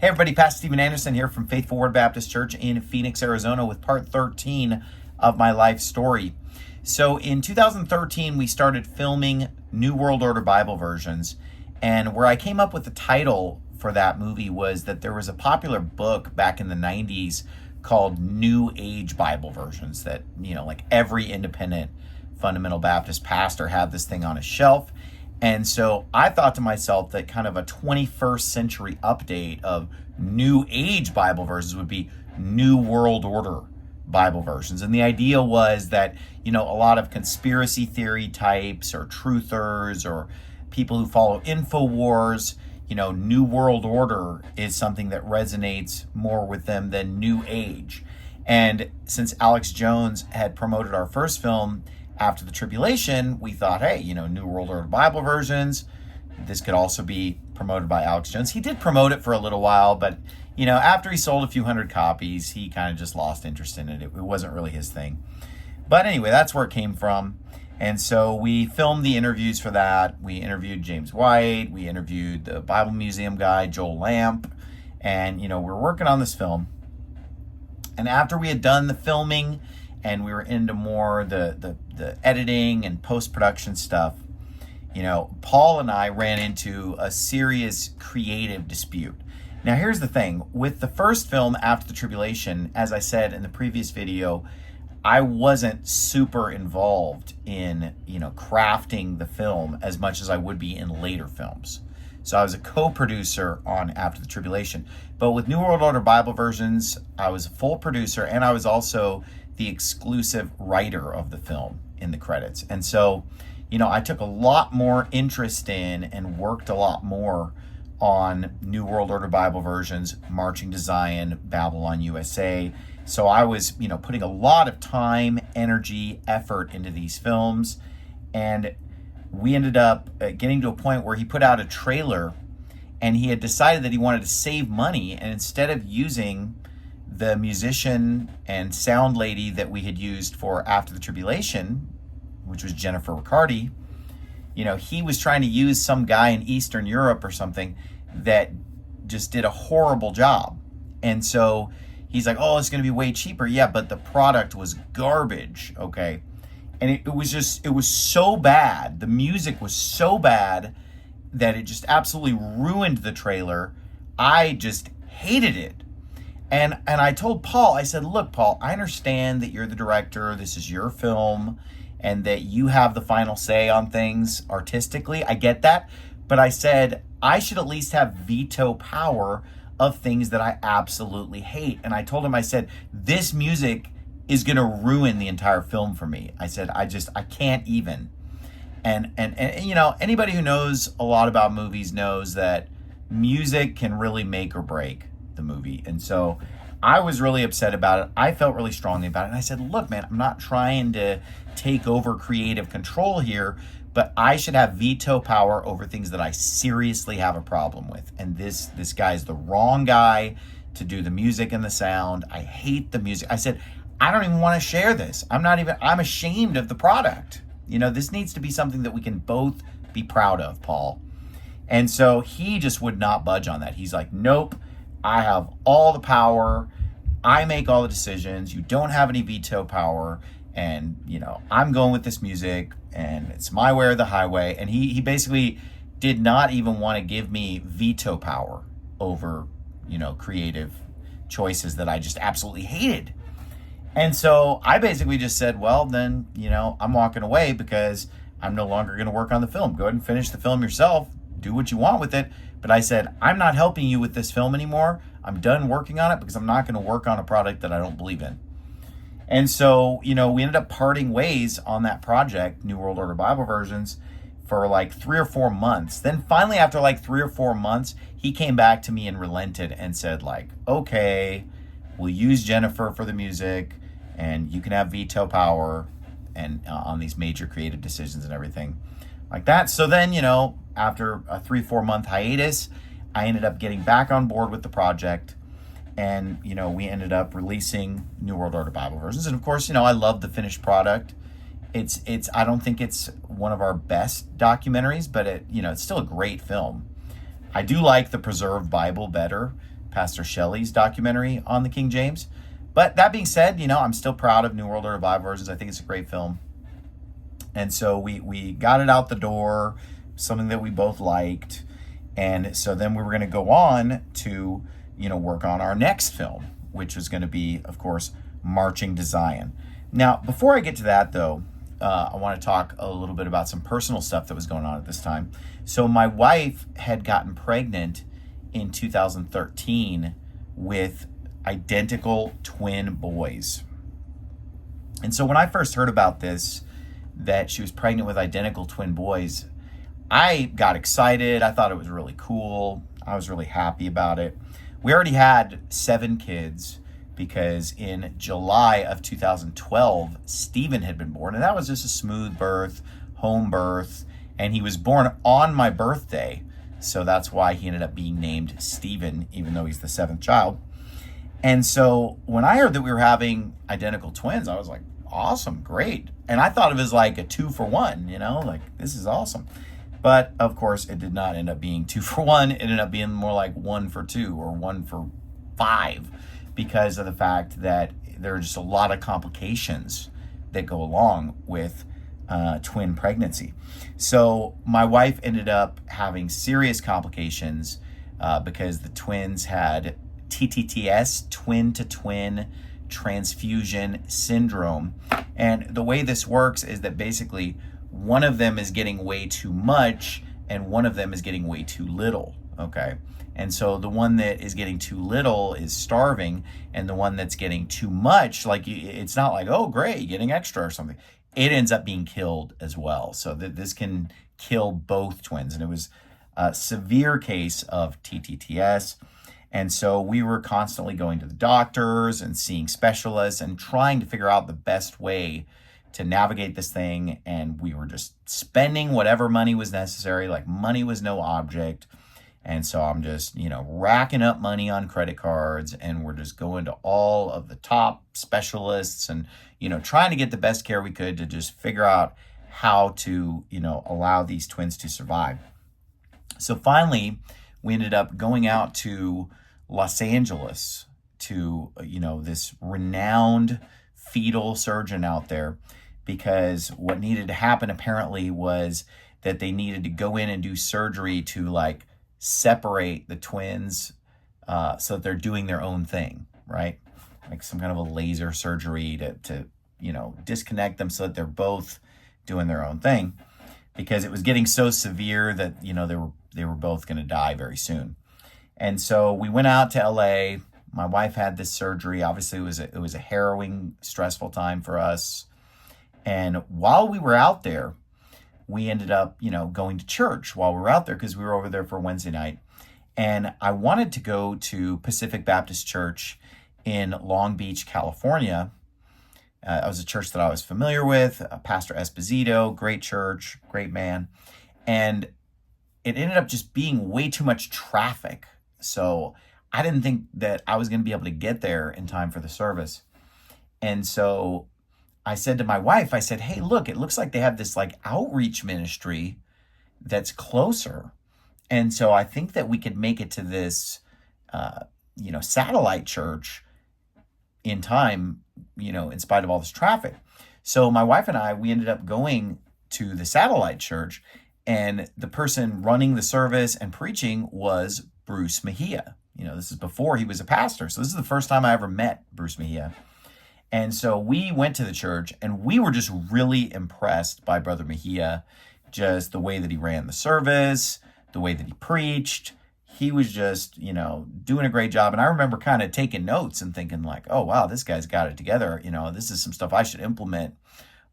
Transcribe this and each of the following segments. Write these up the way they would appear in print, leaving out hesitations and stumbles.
Hey everybody, Pastor Stephen Anderson here from Faithful Word Baptist Church in Phoenix, Arizona with part 13 of my life story. So in 2013, we started filming New World Order Bible versions, and where I came up with the title for that movie was that there was a popular book back in the 90s called New Age Bible versions that, like every independent fundamental Baptist pastor had this thing on his shelf. And so I thought to myself that kind of a 21st century update of New Age Bible versions would be New World Order Bible versions. And the idea was that, a lot of conspiracy theory types or truthers or people who follow InfoWars, New World Order is something that resonates more with them than New Age. And since Alex Jones had promoted our first film, After the Tribulation, we thought, hey, New World Order Bible versions, this could also be promoted by Alex Jones. He did promote it for a little while, but, after he sold a few hundred copies, he kind of just lost interest in it. It wasn't really his thing. But anyway, that's where it came from. And so we filmed the interviews for that. We interviewed James White. We interviewed the Bible Museum guy, Joel Lamp. And, we're working on this film. And after we had done the filming, and we were into more the editing and post-production stuff, Paul and I ran into a serious creative dispute. Now, here's the thing. With the first film, After the Tribulation, as I said in the previous video, I wasn't super involved in, crafting the film as much as I would be in later films. So I was a co-producer on After the Tribulation. But with New World Order Bible versions, I was a full producer, and I was also the exclusive writer of the film in the credits. And so, I took a lot more interest in and worked a lot more on New World Order Bible versions, Marching to Zion, Babylon USA. So I was, putting a lot of time, energy, effort into these films. And we ended up getting to a point where he put out a trailer, and he had decided that he wanted to save money. And instead of using the musician and sound lady that we had used for After the Tribulation, which was Jennifer Riccardi, he was trying to use some guy in Eastern Europe or something that just did a horrible job. And so he's like, oh, it's going to be way cheaper. Yeah, but the product was garbage, okay? And it was so bad. The music was so bad that it just absolutely ruined the trailer. I just hated it. And I told Paul, I said, look, Paul, I understand that you're the director, this is your film, and that you have the final say on things artistically. I get that. But I said, I should at least have veto power of things that I absolutely hate. And I told him, I said, this music is going to ruin the entire film for me. I said, I can't even. And anybody who knows a lot about movies knows that music can really make or break the movie. And so I was really upset about it. I felt really strongly about it. And I said, look, man, I'm not trying to take over creative control here, but I should have veto power over things that I seriously have a problem with. And this guy's the wrong guy to do the music and the sound. I hate the music. I said, I don't even want to share this. I'm ashamed of the product. This needs to be something that we can both be proud of, Paul. And so he just would not budge on that. He's like, nope. I have all the power. I make all the decisions. You don't have any veto power. And, I'm going with this music, and it's my way or the highway. And he basically did not even want to give me veto power over, creative choices that I just absolutely hated. And so I basically just said, well, then, I'm walking away because I'm no longer going to work on the film. Go ahead and finish the film yourself. Do what you want with it. But I said, I'm not helping you with this film anymore. I'm done working on it because I'm not going to work on a product that I don't believe in. And so, we ended up parting ways on that project, New World Order Bible versions, for like 3 or 4 months. Then finally, after like 3 or 4 months, he came back to me and relented and said, like, okay, we'll use Jennifer for the music, and you can have veto power and on these major creative decisions and everything like that. So then, after a 3-4 month hiatus, I ended up getting back on board with the project, and we ended up releasing New World Order Bible versions. And of course, I love the finished product. It's I don't think it's one of our best documentaries, but it's still a great film. I do like the preserved Bible better Pastor Shelley's documentary on the King James. But that being said, I'm still proud of New World Order Bible Versions. I think it's a great film. And so we got it out the door, something that we both liked. And so then we were going to go on to, work on our next film, which was going to be, of course, Marching to Zion. Now, before I get to that, though, I want to talk a little bit about some personal stuff that was going on at this time. So my wife had gotten pregnant in 2013 with identical twin boys. And so when I first heard about this, that she was pregnant with identical twin boys, I got excited. I thought it was really cool. I was really happy about it. We already had 7 kids because in July of 2012, Stephen had been born, and that was just a smooth birth, home birth, and he was born on my birthday. So that's why he ended up being named Stephen, even though he's the 7th child. And so when I heard that we were having identical twins, I was like, awesome, great. And I thought of it as like a 2-for-1, like this is awesome. But of course, it did not end up being 2-for-1. It ended up being more like 1-for-2 or 1-for-5 because of the fact that there are just a lot of complications that go along with twin pregnancy. So my wife ended up having serious complications because the twins had TTTS, twin-to-twin transfusion syndrome. And the way this works is that basically one of them is getting way too much and one of them is getting way too little, okay? And so the one that is getting too little is starving, and the one that's getting too much, like it's not like, oh, great, getting extra or something. It ends up being killed as well. So this can kill both twins. And it was a severe case of TTTS. And so we were constantly going to the doctors and seeing specialists and trying to figure out the best way to navigate this thing. And we were just spending whatever money was necessary. Like money was no object. And so I'm just, racking up money on credit cards, and we're just going to all of the top specialists and, trying to get the best care we could to just figure out how to, allow these twins to survive. So finally, we ended up going out to Los Angeles to, this renowned fetal surgeon out there, because what needed to happen apparently was that they needed to go in and do surgery to separate the twins so that they're doing their own thing, right? Like some kind of a laser surgery to disconnect them so that they're both doing their own thing, because it was getting so severe that, they were both going to die very soon. And so we went out to LA. My wife had this surgery. Obviously, it was a harrowing, stressful time for us. And while we were out there, we ended up, going to church while we were out there because we were over there for Wednesday night. And I wanted to go to Pacific Baptist Church in Long Beach, California. It was a church that I was familiar with, Pastor Esposito, great church, great man. And it ended up just being way too much traffic. So I didn't think that I was going to be able to get there in time for the service. And so I said to my wife, I said, hey, look, it looks like they have this outreach ministry that's closer. And so I think that we could make it to this, satellite church in time, in spite of all this traffic. So my wife and I, we ended up going to the satellite church, and the person running the service and preaching was Bruce Mejia. This is before he was a pastor. So this is the first time I ever met Bruce Mejia. And so we went to the church, and we were just really impressed by Brother Mejia, just the way that he ran the service, the way that he preached. He was just, doing a great job. And I remember kind of taking notes and thinking oh, wow, this guy's got it together. This is some stuff I should implement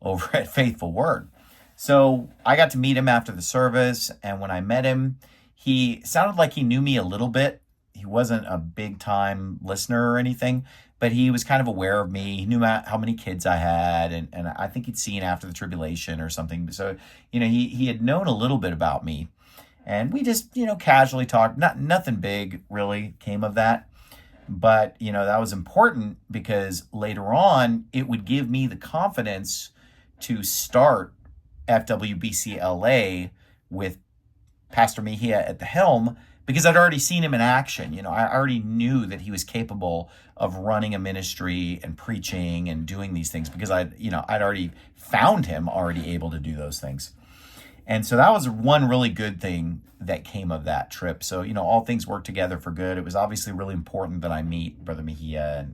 over at Faithful Word. So I got to meet him after the service. And when I met him, he sounded like he knew me a little bit. He wasn't a big time listener or anything, but he was kind of aware of me. He knew how many kids I had, and I think he'd seen After the Tribulation or something. So, he had known a little bit about me, and we just, casually talked. Nothing big really came of that, but, that was important because later on, it would give me the confidence to start FWBC LA with Pastor Mejia at the helm, because I'd already seen him in action. I already knew that he was capable of running a ministry and preaching and doing these things because I'd already found him already able to do those things. And so that was one really good thing that came of that trip. So, all things worked together for good. It was obviously really important that I meet Brother Mejia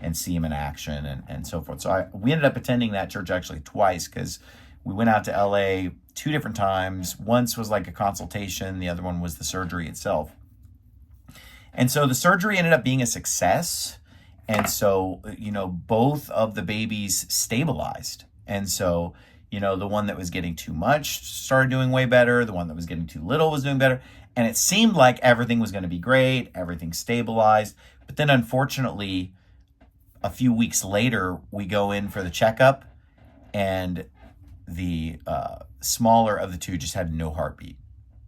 and see him in action and so forth. So we ended up attending that church actually twice, because we went out to LA 2 different times. Once was like a consultation. The other one was the surgery itself. And so the surgery ended up being a success. And so, both of the babies stabilized. And so, the one that was getting too much started doing way better. The one that was getting too little was doing better. And it seemed like everything was going to be great. Everything stabilized. But then unfortunately, a few weeks later, we go in for the checkup, and the smaller of the 2 just had no heartbeat.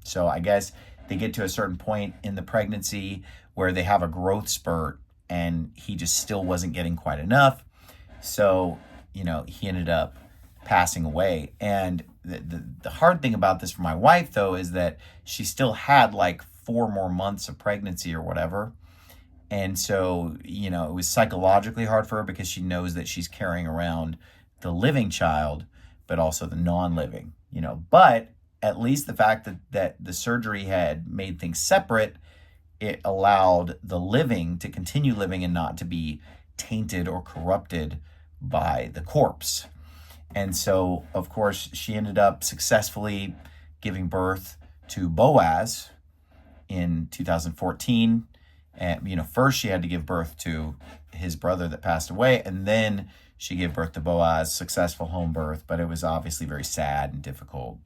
So I guess they get to a certain point in the pregnancy where they have a growth spurt, and he just still wasn't getting quite enough. So, he ended up passing away. And the hard thing about this for my wife, though, is that she still had like 4 more months of pregnancy or whatever. And so, it was psychologically hard for her, because she knows that she's carrying around the living child, but also the non-living, But at least the fact that the surgery had made things separate, it allowed the living to continue living and not to be tainted or corrupted by the corpse. And so, of course, she ended up successfully giving birth to Boaz in 2014. And, first she had to give birth to his brother that passed away, and then she gave birth to Boaz, successful home birth, but it was obviously very sad and difficult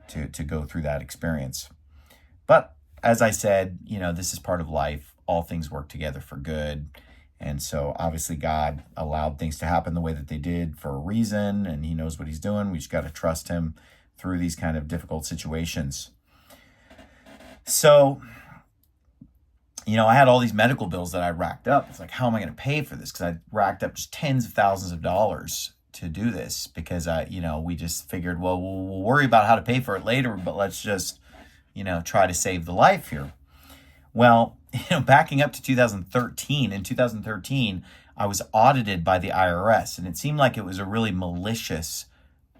to go through that experience. But as I said, this is part of life. All things work together for good. And so obviously God allowed things to happen the way that they did for a reason, and he knows what he's doing. We just got to trust him through these kind of difficult situations. So, I had all these medical bills that I racked up. It's like, how am I going to pay for this? Because I racked up just tens of thousands of dollars to do this, because we just figured, well, we'll worry about how to pay for it later, but let's just, try to save the life here. Well, backing up to 2013, in 2013, I was audited by the IRS, and it seemed like it was a really malicious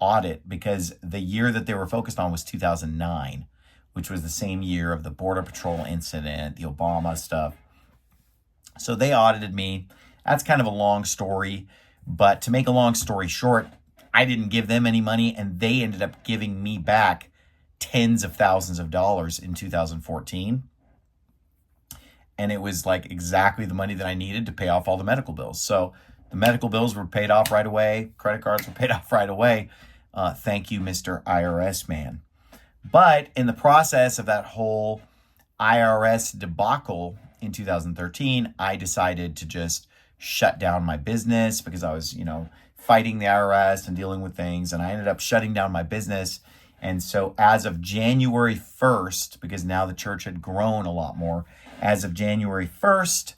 audit, because the year that they were focused on was 2009, which was the same year of the Border Patrol incident, the Obama stuff. So they audited me. That's kind of a long story, but to make a long story short, I didn't give them any money, and they ended up giving me back tens of thousands of dollars in 2014. And it was like exactly the money that I needed to pay off all the medical bills. So the medical bills were paid off right away. Credit cards were paid off right away. Thank you, Mr. IRS man. But in the process of that whole IRS debacle in 2013, I decided to just shut down my business, because I was, fighting the IRS and dealing with things. And I ended up shutting down my business. And so as of January 1st, because now the church had grown a lot more, as of January 1st,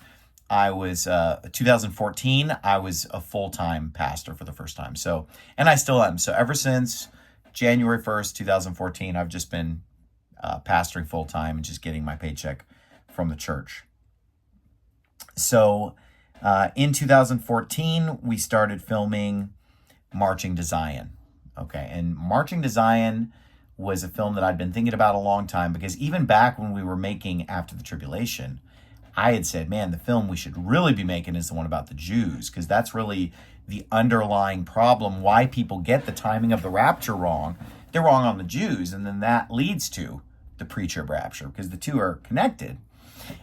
I was, 2014, I was a full-time pastor for the first time. So, and I still am. So ever since January 1st, 2014, I've just been pastoring full-time and just getting my paycheck from the church. So in 2014, we started filming Marching to Zion. Okay, and Marching to Zion was a film that I'd been thinking about a long time, because even back when we were making After the Tribulation, I had said, man, the film we should really be making is the one about the Jews, because that's really the underlying problem, why people get the timing of the rapture wrong. They're wrong on the Jews, and then that leads to the pre-trib rapture, because the two are connected.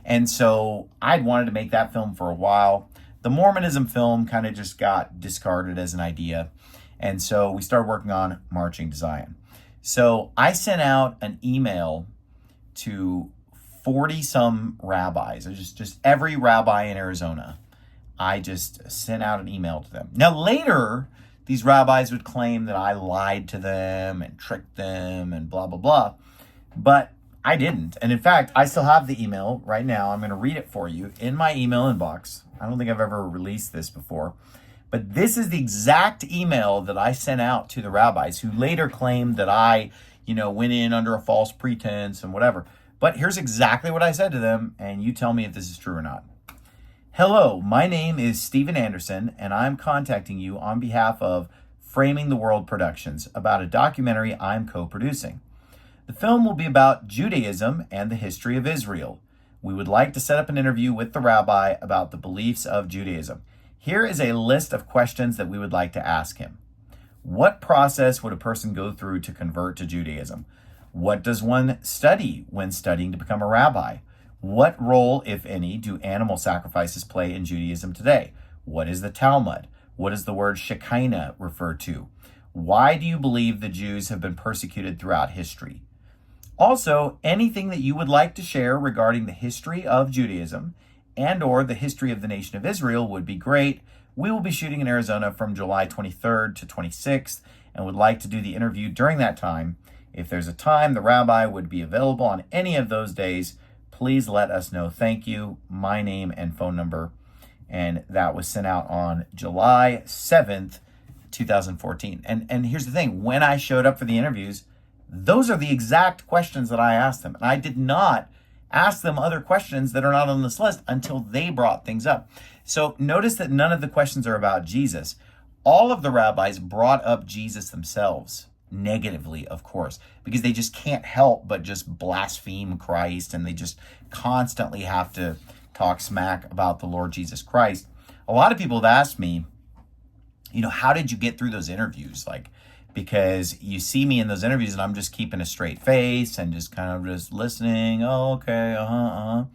And so I'd wanted to make that film for a while. The Mormonism film kind of just got discarded as an idea. And so we started working on Marching to Zion. So I sent out an email to 40-some rabbis, just every rabbi in Arizona. I just sent out an email to them. Now later, these rabbis would claim that I lied to them and tricked them and blah, blah, blah. But I didn't. And in fact, I still have the email right now. I'm going to read it for you in my email inbox. I don't think I've ever released this before. But this is the exact email that I sent out to the rabbis, who later claimed that I, went in under a false pretense and whatever. But here's exactly what I said to them, and you tell me if this is true or not. Hello, my name is Steven Anderson, and I'm contacting you on behalf of Framing the World Productions about a documentary I'm co-producing. The film will be about Judaism and the history of Israel. We would like to set up an interview with the rabbi about the beliefs of Judaism. Here is a list of questions that we would like to ask him. What process would a person go through to convert to Judaism? What does one study when studying to become a rabbi? What role, if any, do animal sacrifices play in Judaism today? What is the Talmud? What does the word Shekinah refer to? Why do you believe the Jews have been persecuted throughout history? Also, anything that you would like to share regarding the history of Judaism and or the history of the nation of Israel would be great. We will be shooting in Arizona from July 23rd to 26th and would like to do the interview during that time. If there's a time the rabbi would be available on any of those days, please let us know. Thank you. My name and phone number. And that was sent out on July 7th, 2014. And here's the thing. When I showed up for the interviews, those are the exact questions that I asked them. And I did not ask them other questions that are not on this list until they brought things up. So notice that none of the questions are about Jesus. All of the rabbis brought up Jesus themselves. Negatively, of course, because they just can't help but just blaspheme Christ, and they just constantly have to talk smack about the Lord Jesus Christ. A lot of people have asked me, how did you get through those interviews? Because you see me in those interviews and I'm just keeping a straight face and just kind of just listening. Oh, okay, And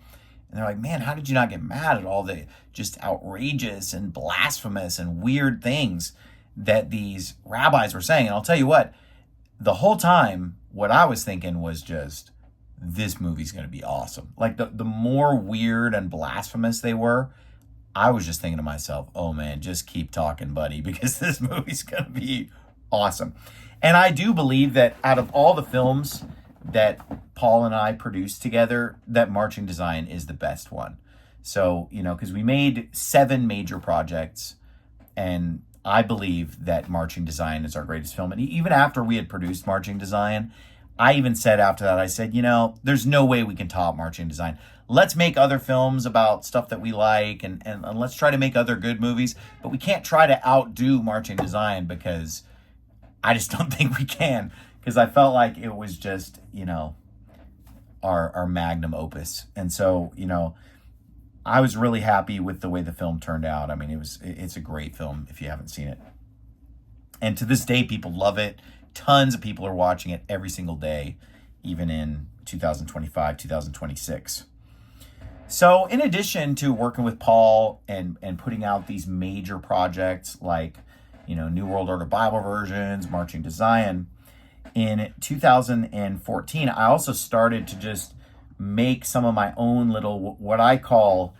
they're like, man, how did you not get mad at all the just outrageous and blasphemous and weird things that these rabbis were saying? And I'll tell you what, the whole time, what I was thinking was just, this movie's going to be awesome. The more weird and blasphemous they were, I was just thinking to myself, oh man, just keep talking, buddy, because this movie's going to be awesome. And I do believe that out of all the films that Paul and I produced together, that Marching Design is the best one. So, because we made 7 major projects, and I believe that Marching Design is our greatest film. And even after we had produced Marching Design, I even said after that, I said, there's no way we can top Marching Design. Let's make other films about stuff that we like, and let's try to make other good movies. But we can't try to outdo Marching Design, because I just don't think we can. Because I felt like it was just, our magnum opus. And so, I was really happy with the way the film turned out. I mean, it's a great film if you haven't seen it. And to this day, people love it. Tons of people are watching it every single day, even in 2025, 2026. So in addition to working with Paul and putting out these major projects like, New World Order Bible versions, Marching Design, in 2014, I also started to just make some of my own little, what I call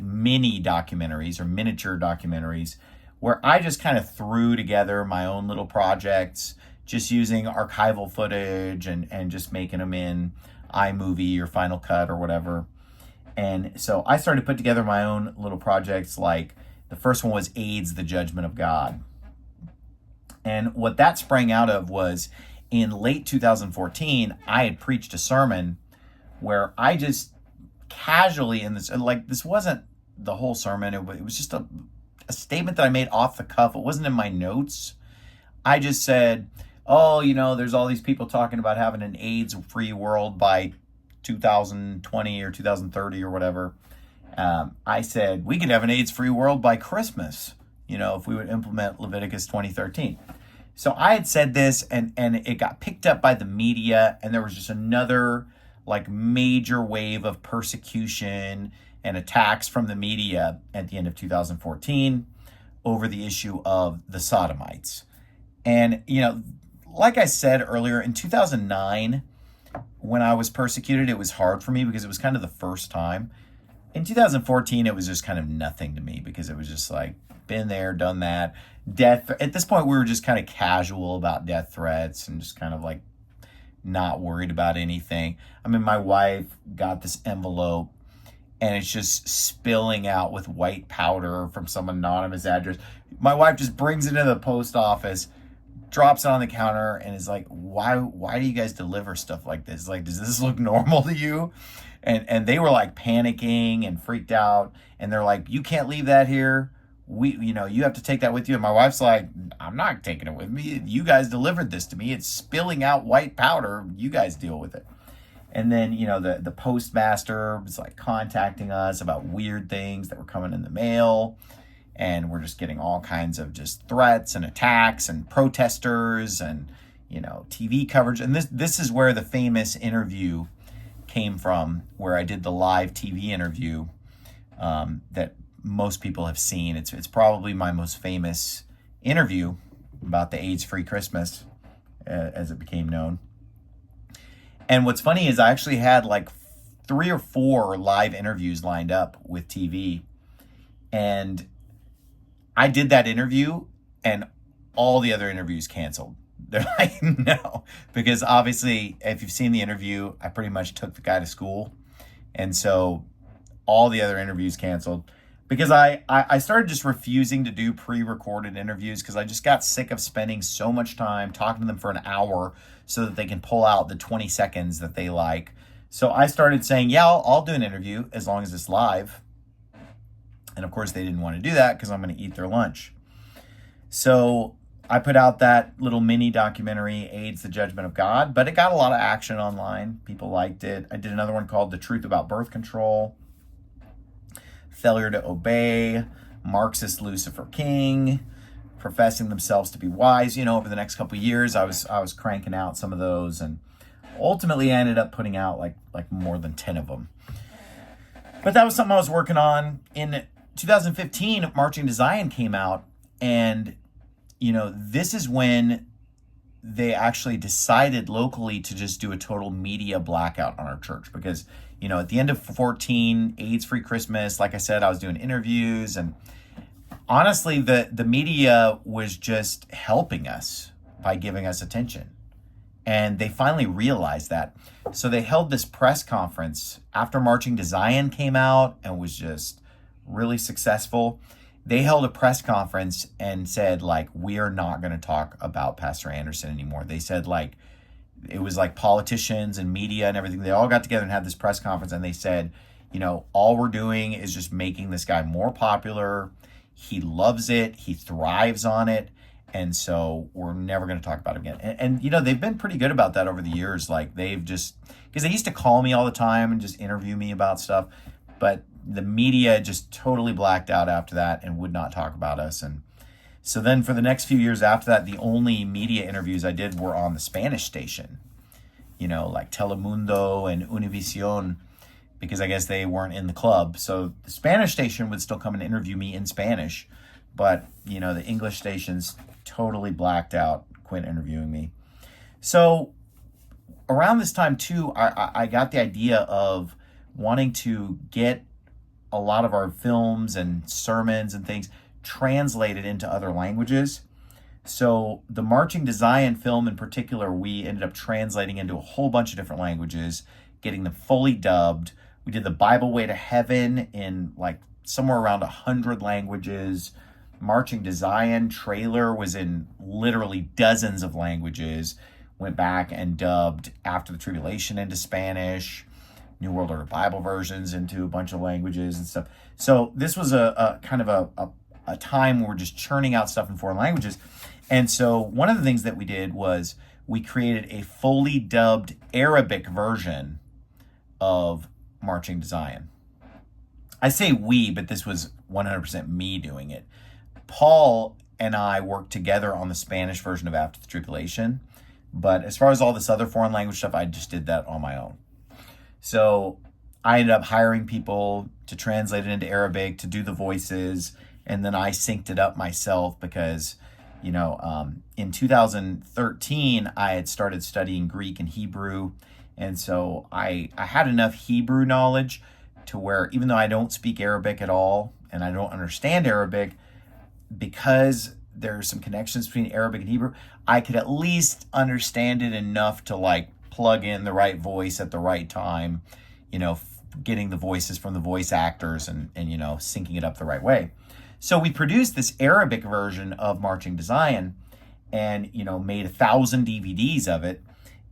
mini documentaries or miniature documentaries, where I just kind of threw together my own little projects, just using archival footage and just making them in iMovie or Final Cut or whatever. And so I started to put together my own little projects. Like the first one was AIDS, the Judgment of God. And what that sprang out of was in late 2014, I had preached a sermon where I just casually this wasn't the whole sermon. It was just a statement that I made off the cuff. It wasn't in my notes. I just said, there's all these people talking about having an AIDS-free world by 2020 or 2030 or whatever. I said, we could have an AIDS-free world by Christmas, if we would implement Leviticus 20:13. So I had said this, and it got picked up by the media, and there was just another major wave of persecution and attacks from the media at the end of 2014 over the issue of the Sodomites. And, like I said earlier, in 2009, when I was persecuted, it was hard for me because it was kind of the first time. In 2014, it was just kind of nothing to me because it was just been there, done that. Death. At this point, we were just kind of casual about death threats and just kind of not worried about anything. I mean, my wife got this envelope and it's just spilling out with white powder from some anonymous address. My wife just brings it into the post office, drops it on the counter and is like, why do you guys deliver stuff like this? Like, does this look normal to you? And they were like panicking and freaked out. And they're like, you can't leave that here. You have to take that with you. And my wife's like, I'm not taking it with me. You guys delivered this to me. It's spilling out white powder. You guys deal with it. And then, the postmaster was like contacting us about weird things that were coming in the mail. And we're just getting all kinds of just threats and attacks and protesters and, TV coverage. And this is where the famous interview came from, where I did the live TV interview that most people have seen. It's probably my most famous interview about the AIDS-free Christmas, as it became known. And what's funny is I actually had like 3 or 4 live interviews lined up with TV. And I did that interview and all the other interviews canceled. They're like, no, because obviously if you've seen the interview, I pretty much took the guy to school. And so all the other interviews canceled because I started just refusing to do pre-recorded interviews because I just got sick of spending so much time talking to them for an hour so that they can pull out the 20 seconds that they like. So I started saying, yeah, I'll do an interview as long as it's live. And of course they didn't want to do that because I'm going to eat their lunch. So I put out that little mini documentary, AIDS, the Judgment of God, but it got a lot of action online. People liked it. I did another one called The Truth About Birth Control, Failure to Obey, Marxist Lucifer King, Professing Themselves to be Wise. Over the next couple of years, I was cranking out some of those, and ultimately I ended up putting out like more than 10 of them. But that was something I was working on. In 2015, Marching to Zion came out, and this is when they actually decided locally to just do a total media blackout on our church because, at the end of 14, AIDS-free Christmas, like I said, I was doing interviews, and honestly, the media was just helping us by giving us attention. And they finally realized that. So they held this press conference after Marching to Zion came out and was just really successful. They held a press conference and said, we are not going to talk about Pastor Anderson anymore. They said, it was like politicians and media and everything. They all got together and had this press conference and they said, all we're doing is just making this guy more popular. He loves it. He thrives on it. And so we're never going to talk about it again. And they've been pretty good about that over the years. They've just, because they used to call me all the time and just interview me about stuff. But the media just totally blacked out after that and would not talk about us. And so then for the next few years after that, the only media interviews I did were on the Spanish station, like Telemundo and Univision, because I guess they weren't in the club. So the Spanish station would still come and interview me in Spanish, but, the English stations totally blacked out, quit interviewing me. So around this time too, I got the idea of wanting to get a lot of our films and sermons and things translated into other languages. So the Marching to Zion film in particular, we ended up translating into a whole bunch of different languages, getting them fully dubbed. We did the Bible Way to Heaven in somewhere around 100 languages. Marching to Zion trailer was in literally dozens of languages. Went back and dubbed After the Tribulation into Spanish, New World Order Bible versions into a bunch of languages and stuff. So this was a kind of a time where we're just churning out stuff in foreign languages. And so one of the things that we did was we created a fully dubbed Arabic version of Marching to Zion. I say we, but this was 100% me doing it. Paul and I worked together on the Spanish version of After the Tribulation. But as far as all this other foreign language stuff, I just did that on my own. So I ended up hiring people to translate it into Arabic, to do the voices, and then I synced it up myself because, in 2013, I had started studying Greek and Hebrew. And so I had enough Hebrew knowledge to where even though I don't speak Arabic at all and I don't understand Arabic, because there are some connections between Arabic and Hebrew, I could at least understand it enough to plug in the right voice at the right time, getting the voices from the voice actors and syncing it up the right way. So we produced this Arabic version of Marching to Zion, and, made 1,000 DVDs of it.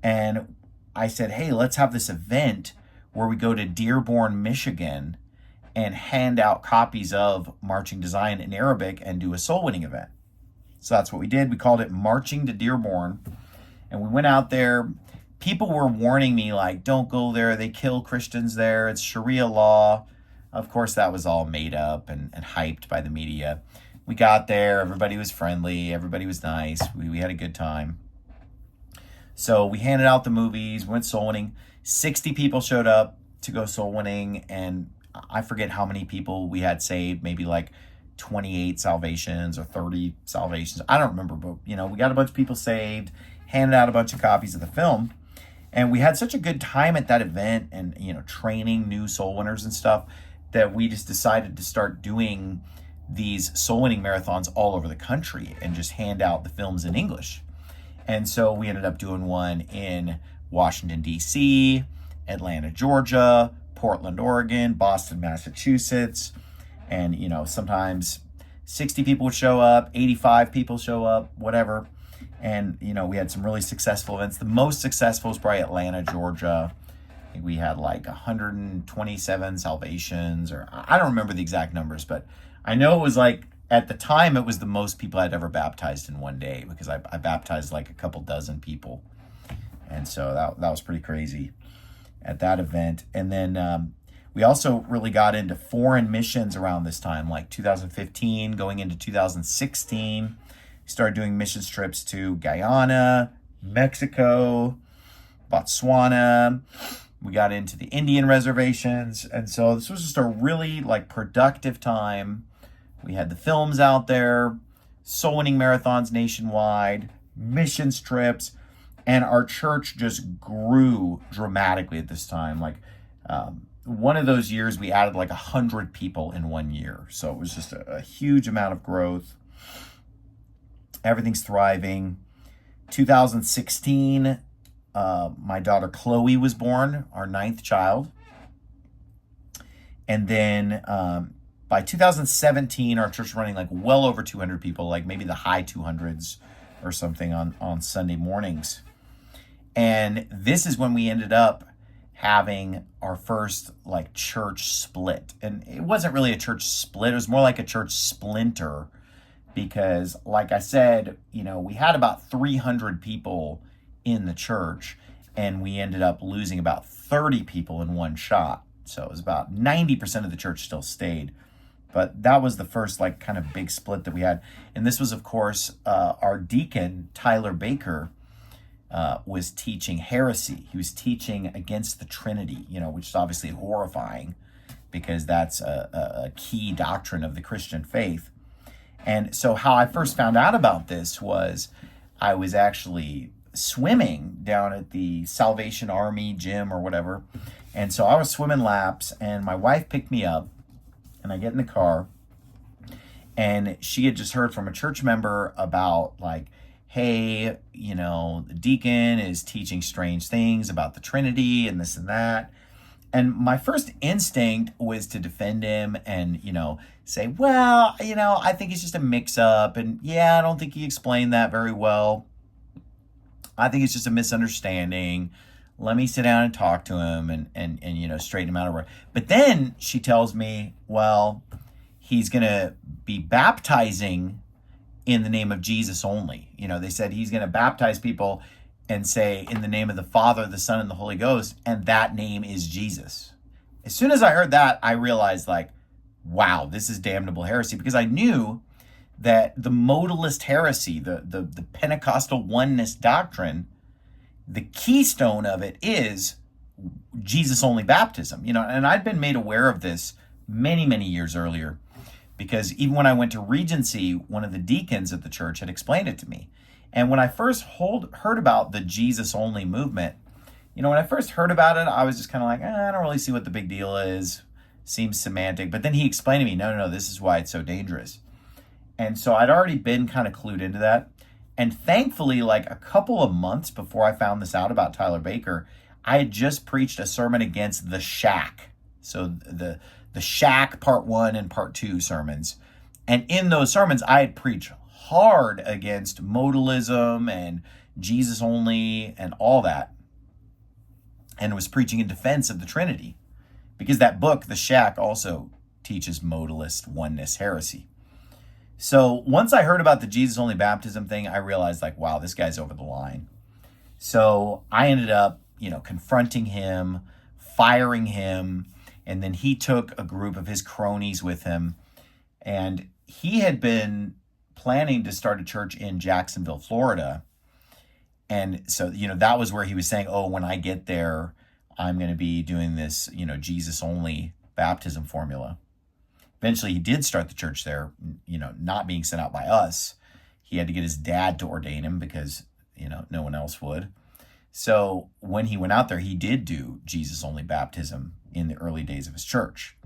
And I said, hey, let's have this event where we go to Dearborn, Michigan, and hand out copies of Marching to Zion in Arabic and do a soul winning event. So that's what we did. We called it Marching to Dearborn. And we went out there. People were warning me, like, don't go there. They kill Christians there. It's Sharia law. Of course, that was all made up and hyped by the media. We got there. Everybody was friendly. Everybody was nice. We had a good time. So we handed out the movies, went soul winning. 60 people showed up to go soul winning, and I forget how many people we had saved, maybe like 28 salvations or 30 salvations. I don't remember, but we got a bunch of people saved, handed out a bunch of copies of the film, and we had such a good time at that event and, training new soul winners and stuff, that we just decided to start doing these soul winning marathons all over the country and just hand out the films in English. And so we ended up doing one in Washington, D.C., Atlanta, Georgia, Portland, Oregon, Boston, Massachusetts. And, sometimes 60 people would show up, 85 people show up, whatever. And, we had some really successful events. The most successful was probably Atlanta, Georgia. I think we had like 127 salvations, or I don't remember the exact numbers, but I know it was like, at the time, it was the most people I'd ever baptized in one day, because I baptized like a couple dozen people. And so that was pretty crazy at that event. And then we also really got into foreign missions around this time, like 2015, going into 2016. Started doing missions trips to Guyana, Mexico, Botswana. We got into the Indian reservations. And so this was just a really productive time. We had the films out there, soul winning marathons nationwide, missions trips, and our church just grew dramatically at this time. One of those years, we added 100 people in 1 year. So it was just a huge amount of growth. Everything's thriving. 2016, my daughter Chloe was born, our 9th child. And then by 2017, our church was running well over 200 people, maybe the high 200s or something on Sunday mornings. And this is when we ended up having our first church split. And it wasn't really a church split. It was more like a church splinter, because like I said, we had about 300 people in the church, and we ended up losing about 30 people in one shot. So it was about 90% of the church still stayed. But that was the first kind of big split that we had. And this was, of course, our deacon, Tyler Baker, was teaching heresy. He was teaching against the Trinity, which is obviously horrifying, because that's a key doctrine of the Christian faith. And so how I first found out about this was I was actually swimming down at the Salvation Army gym or whatever. And so I was swimming laps, and my wife picked me up, and I get in the car, and she had just heard from a church member about hey, the deacon is teaching strange things about the Trinity and this and that. And my first instinct was to defend him and, say, well, I think it's just a mix up. And yeah, I don't think he explained that very well. I think it's just a misunderstanding. Let me sit down and talk to him and straighten him out. But then she tells me, well, he's going to be baptizing in the name of Jesus only. They said he's going to baptize people and say, in the name of the Father, the Son, and the Holy Ghost, and that name is Jesus. As soon as I heard that, I realized wow, this is damnable heresy, because I knew that the modalist heresy, the Pentecostal oneness doctrine, the keystone of it is Jesus only baptism, and I'd been made aware of this many, many years earlier, because even when I went to Regency, one of the deacons at the church had explained it to me. And when I first heard about the Jesus only movement, when I first heard about it, I was just kind of I don't really see what the big deal is. Seems semantic. But then he explained to me, no, this is why it's so dangerous. And so I'd already been kind of clued into that. And thankfully, a couple of months before I found this out about Tyler Baker, I had just preached a sermon against the shack. So the shack part 1 and part 2 sermons. And in those sermons, I had preached hard against modalism and Jesus only and all that, and was preaching in defense of the Trinity, because that book, The Shack, also teaches modalist oneness heresy. So once I heard about the Jesus only baptism thing, I realized, like, wow, this guy's over the line. So I ended up, confronting him, firing him, and then he took a group of his cronies with him, and he had been planning to start a church in Jacksonville, Florida. And so, that was where he was saying, oh, when I get there, I'm going to be doing this, Jesus only baptism formula. Eventually, he did start the church there, not being sent out by us. He had to get his dad to ordain him because, no one else would. So when he went out there, he did do Jesus only baptism in the early days of his church.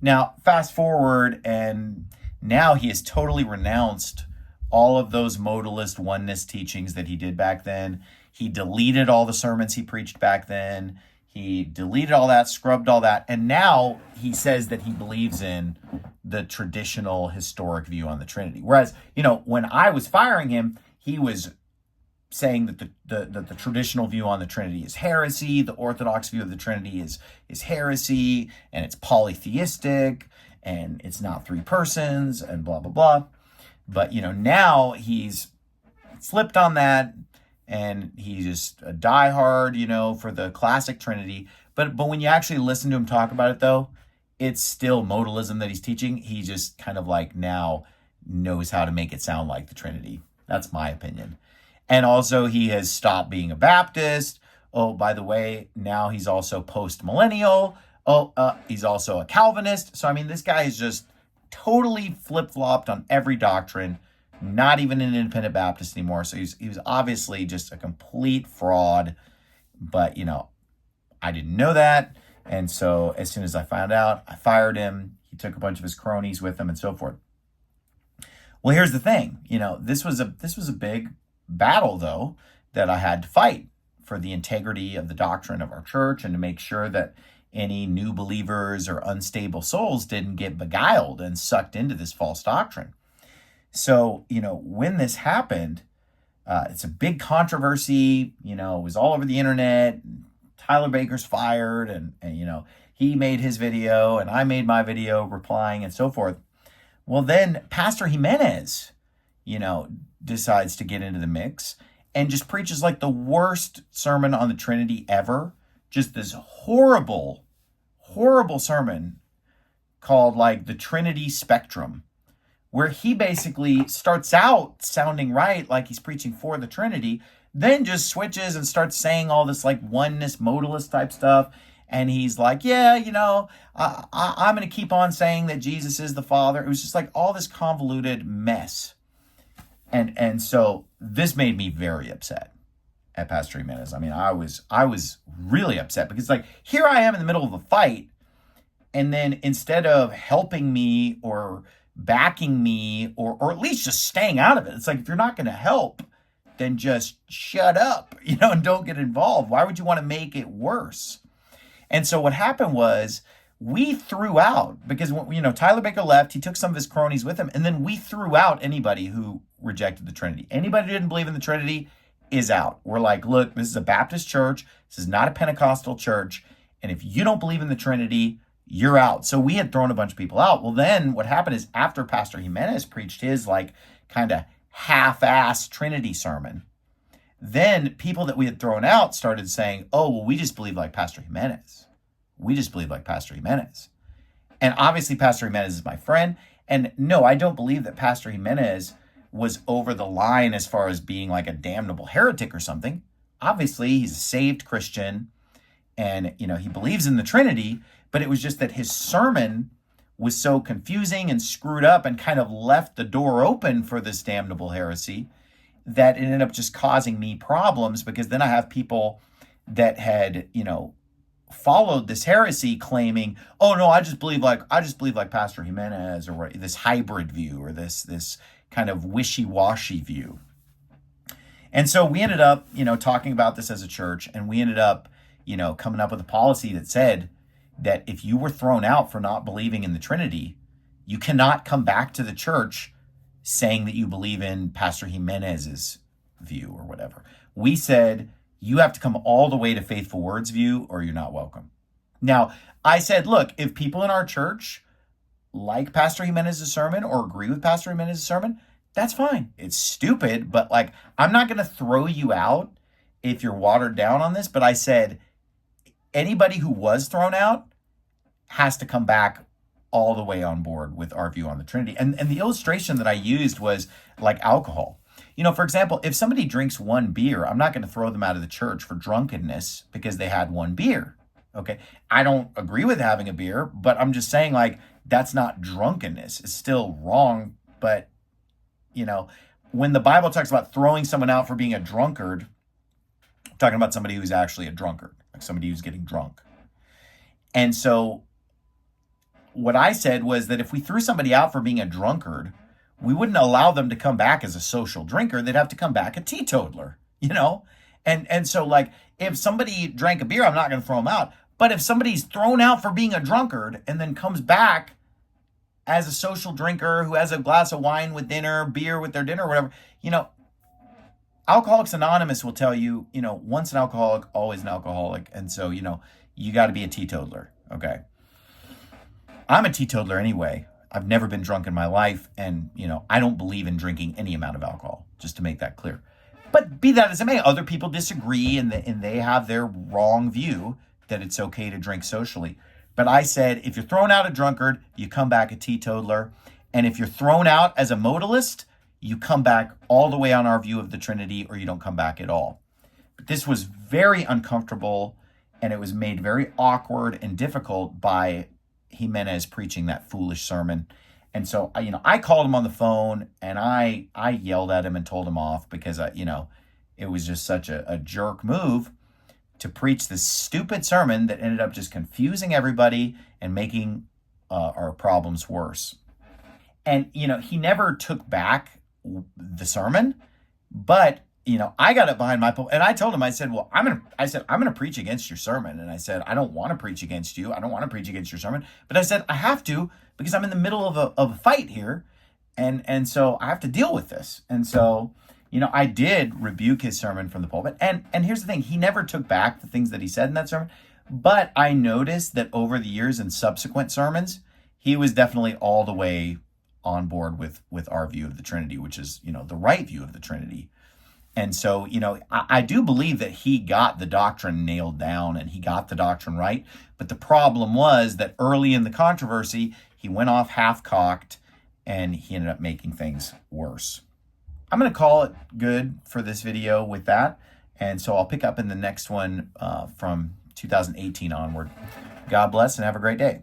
Now, fast forward, and now he has totally renounced all of those modalist oneness teachings that he did back then. He deleted all the sermons he preached back then. He deleted all that, scrubbed all that, and now he says that he believes in the traditional historic view on the Trinity. Whereas, when I was firing him, he was saying that the traditional view on the Trinity is heresy, the Orthodox view of the Trinity is heresy, and it's polytheistic, and it's not three persons, and blah, blah, blah. But, now he's flipped on that, and he's just a diehard, for the classic Trinity. But when you actually listen to him talk about it, though, it's still modalism that he's teaching. He just kind of like now knows how to make it sound like the Trinity. That's my opinion. And also, he has stopped being a Baptist. Oh, by the way, now he's also post-millennial. He's also a Calvinist. So, this guy is just totally flip-flopped on every doctrine, not even an independent Baptist anymore. So he was obviously just a complete fraud. But, I didn't know that. And so as soon as I found out, I fired him. He took a bunch of his cronies with him and so forth. Well, here's the thing. This was a big battle, though, that I had to fight for the integrity of the doctrine of our church and to make sure that any new believers or unstable souls didn't get beguiled and sucked into this false doctrine. So, when this happened, it's a big controversy. It was all over the internet. Tyler Baker's fired, and he made his video, and I made my video replying and so forth. Well, then Pastor Jimenez, decides to get into the mix and just preaches like the worst sermon on the Trinity ever. Just this horrible, horrible sermon called like the Trinity Spectrum, where he basically starts out sounding right, like he's preaching for the Trinity, then just switches and starts saying all this like oneness, modalist type stuff. And he's like, yeah, I'm going to keep on saying that Jesus is the Father. It was just like all this convoluted mess. And so this made me very upset at Pastor Jimenez. I was really upset because like here I am in the middle of a fight, and then instead of helping me or backing me or at least just staying out of it, it's like if you're not going to help, then just shut up, and don't get involved. Why would you want to make it worse? And so what happened was we threw out, because Tyler Baker left, he took some of his cronies with him, and then we threw out anybody who rejected the Trinity. Anybody who didn't believe in the Trinity is out. We're like, look, this is a Baptist church. This is not a Pentecostal church. And if you don't believe in the Trinity, you're out. So we had thrown a bunch of people out. Well, then what happened is after Pastor Jimenez preached his like kind of half-ass Trinity sermon, then people that we had thrown out started saying, oh, well, we just believe like Pastor Jimenez. We just believe like Pastor Jimenez. And obviously Pastor Jimenez is my friend. And no, I don't believe that Pastor Jimenez was over the line as far as being like a damnable heretic or something. Obviously, he's a saved Christian and, he believes in the Trinity, but it was just that his sermon was so confusing and screwed up and kind of left the door open for this damnable heresy that it ended up just causing me problems, because then I have people that had, followed this heresy claiming, oh no, I just believe like Pastor Jimenez, or this hybrid view, or this kind of wishy-washy view. And so we ended up, talking about this as a church, and we ended up, coming up with a policy that said that if you were thrown out for not believing in the Trinity, you cannot come back to the church saying that you believe in Pastor Jimenez's view or whatever. We said, you have to come all the way to Faithful Words view or you're not welcome. Now, I said, look, if people in our church like Pastor Jimenez's sermon or agree with Pastor Jimenez's sermon, that's fine. It's stupid, but like, I'm not going to throw you out if you're watered down on this. But I said, anybody who was thrown out has to come back all the way on board with our view on the Trinity. And the illustration that I used was like alcohol. You know, for example, if somebody drinks one beer, I'm not going to throw them out of the church for drunkenness because they had one beer. Okay. I don't agree with having a beer, but I'm just saying, like, that's not drunkenness. It's still wrong. But, you know, when the Bible talks about throwing someone out for being a drunkard, I'm talking about somebody who's actually a drunkard, like somebody who's getting drunk. And so what I said was that if we threw somebody out for being a drunkard, we wouldn't allow them to come back as a social drinker. They'd have to come back a teetotaler, you know? And so, like, if somebody drank a beer, I'm not going to throw them out. But if somebody's thrown out for being a drunkard and then comes back as a social drinker who has a glass of wine with dinner, beer with their dinner, whatever, you know, Alcoholics Anonymous will tell you, you know, once an alcoholic, always an alcoholic. And so, you know, you got to be a teetotaler. Okay. I'm a teetotaler anyway. I've never been drunk in my life. And, you know, I don't believe in drinking any amount of alcohol, just to make that clear. But be that as it may, other people disagree and they have their wrong view that it's okay to drink socially. But I said, if you're thrown out a drunkard, you come back a teetotaler. And if you're thrown out as a modalist, you come back all the way on our view of the Trinity, or you don't come back at all. But this was very uncomfortable, and it was made very awkward and difficult by Jimenez preaching that foolish sermon. And so, you know, I called him on the phone and I yelled at him and told him off because, you know, it was just such a jerk move to preach this stupid sermon that ended up just confusing everybody and making our problems worse. And, you know, he never took back the sermon, but, you know, I got up behind my pulpit and I told him, I said, well, I'm going to preach against your sermon. And I said, I don't want to preach against you. I don't want to preach against your sermon, but I said, I have to, because I'm in the middle of a fight here. And so I have to deal with this. And so, you know, I did rebuke his sermon from the pulpit. And here's the thing. He never took back the things that he said in that sermon. But I noticed that over the years in subsequent sermons, he was definitely all the way on board with our view of the Trinity, which is, you know, the right view of the Trinity. And so, you know, I do believe that he got the doctrine nailed down and he got the doctrine right. But the problem was that early in the controversy, he went off half-cocked and he ended up making things worse. I'm going to call it good for this video with that. And so I'll pick up in the next one from 2018 onward. God bless and have a great day.